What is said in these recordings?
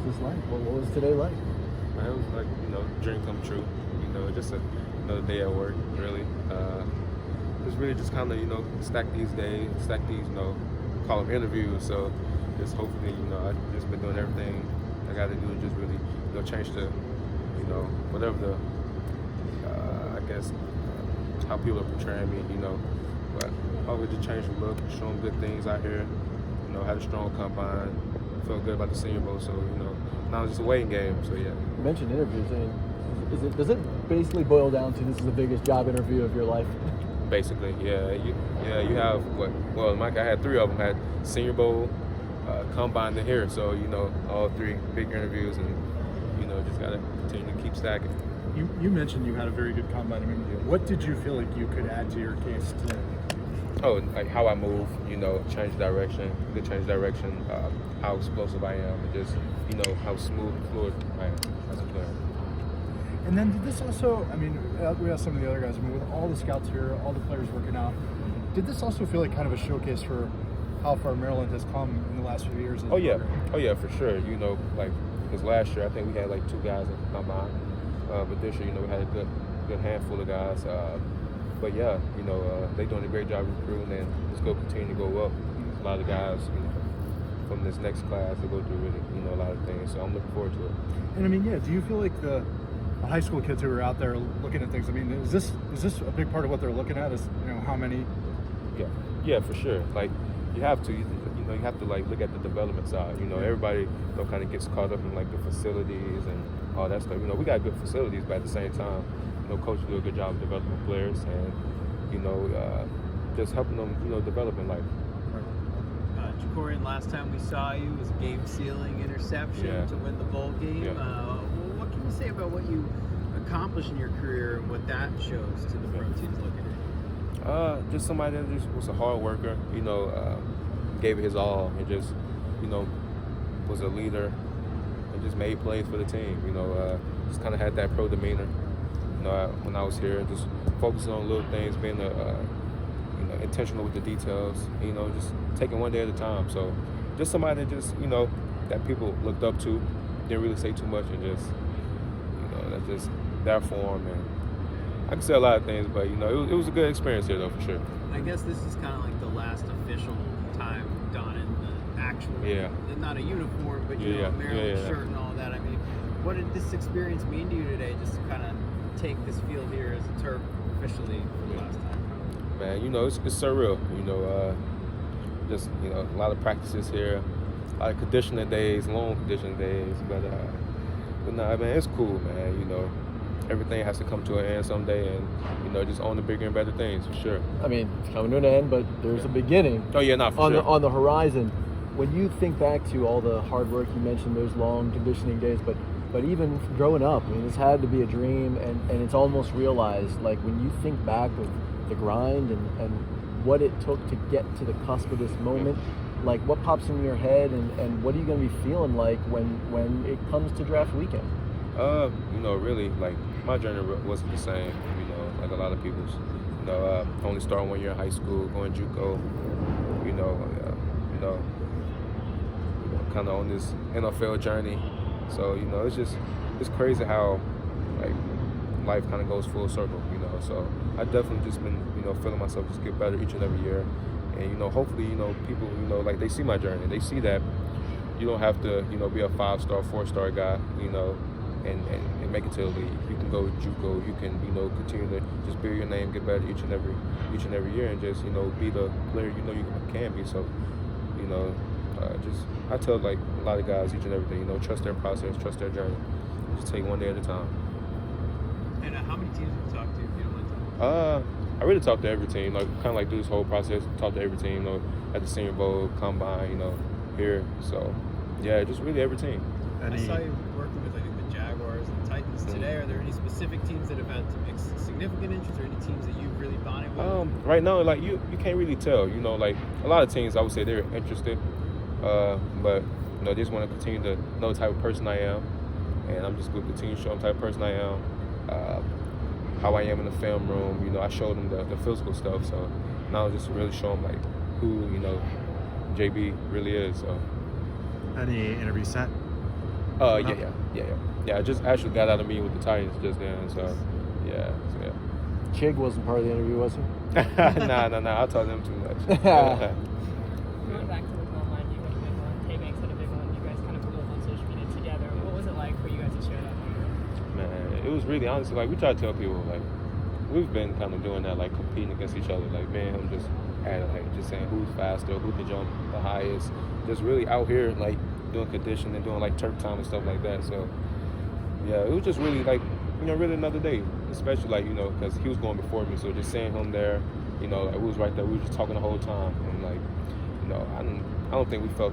this like? What was today like? Man, it was like, dream come true. Just another day at work, really. Just really just kind of, stack these days, call them interviews. So just hopefully, I've just been doing everything I got to do to just really, change the, whatever the, I guess, how people are portraying me, But always just change the look, show them good things out here, had a strong combine, feel good about the Senior Bowl. So, now it's just a waiting game. So, yeah. You mentioned interviews. I mean, does it basically boil down to this is the biggest job interview of your life? Basically, yeah. You have what? Well, Mike, I had 3 of them. I had Senior Bowl, combine, and here. So, all 3 big interviews, and, just got to continue to keep stacking. You mentioned you had a very good combine. I mean, what did you feel like you could add to your case today? Oh, like how I move, change direction, how explosive I am, and just, how smooth and fluid I am as a player. And then did this also, I mean, we asked some of the other guys, I mean, with all the scouts here, all the players working out, did this also feel like kind of a showcase for how far Maryland has come in the last few years? Oh, yeah, for sure. Because last year I think we had like 2 guys in the combine. But this year, we had a good handful of guys. But yeah, they're doing a great job recruiting, and it's going to continue to go up. A lot of guys, from this next class, they go through really, a lot of things. So I'm looking forward to it. And I mean, do you feel like the high school kids who are out there looking at things, I mean, is this a big part of what they're looking at? Is how many? Yeah, for sure. Like you have to, you have to like look at the development side. Everybody kind of gets caught up in like the facilities and all that stuff. We got good facilities, but at the same time, coaches do a good job of developing players and just helping them, develop in life. Jakorian, last time we saw you was a game-sealing interception to win the bowl game. Yeah. What can you say about what you accomplished in your career and what that shows to the pro teams looking at you? Just somebody that just was a hard worker, gave it his all and just, was a leader and just made plays for the team. Just kind of had that pro demeanor. When I was here, just focusing on little things, being intentional with the details. Just taking one day at a time. So, just somebody that just that people looked up to, didn't really say too much, and just that's just there for them. And I can say a lot of things, but it was a good experience here though, for sure. I guess this is kind of like the last official time done in the actual, not a uniform, but Maryland shirt and all that. I mean, what did this experience mean to you today? Just to kind of take this field here as a Terp officially for the last time? Man, it's surreal. Just a lot of practices here, a lot of conditioning days, long conditioning days. But no, man, it's cool, man. Everything has to come to an end someday, and just own the bigger and better things for sure. I mean, it's coming to an end, but there's a beginning. Oh yeah, not for sure. On the horizon. When you think back to all the hard work you mentioned, those long conditioning days, but even growing up, I mean, this had to be a dream, and it's almost realized. Like when you think back of the grind and what it took to get to the cusp of this moment, like what pops in your head, and what are you going to be feeling like when it comes to draft weekend? Really, like my journey wasn't the same. Like a lot of people's. Only starting 1 year in high school, going JUCO. Kind of on this NFL journey. So it's crazy how like life kind of goes full circle. So I definitely just been feeling myself just get better each and every year, and hopefully people like they see my journey, they see that you don't have to be a 5-star, 4-star guy and make it to the league. You can go JUCO, you can continue to just build your name, get better each and every year, and just be the player you can be. So I tell like a lot of guys each and everything, trust their process, trust their journey, just take one day at a time. And how many teams have you talked to, if you don't mind telling? I really talk to every team, like kind of like do this whole process, talk to every team, at the Senior Bowl, combine, here. So yeah, just really every team. I saw you working with the Jaguars and Titans today. Are there any specific teams that have had significant interest, or any teams that you've really bonded with? Right now, like you can't really tell. Like a lot of teams, I would say they're interested, but they just want to continue to know the type of person I am, and I'm just going to continue to show them the type of person I am, how I am in the film room. I showed them the physical stuff, so now just really show them like who JB really is. So Any interview set? Yeah, I just actually got out of meeting with the Titans just then, so yeah. Chig wasn't part of the interview, was he? Nah. I told them too much. Going back to the goal line, you guys big one. K-Banks had a big one. You guys kind of blew up on social media together. What was it like for you guys to share that moment? Man, it was really honestly like we try to tell people like we've been kind of doing that, like competing against each other. Like man, I'm just just saying who's faster, who can jump the highest. Just really out here like doing conditioning, doing like turf time and stuff like that. So yeah, it was just really like really another day, especially like because he was going before me. So just seeing him there, like, we was right there. We were just talking the whole time, and like I don't think we felt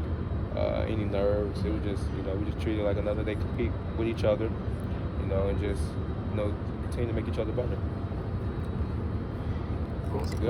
any nerves. It was just we just treated it like another day, compete with each other, and just continue to make each other better. Good.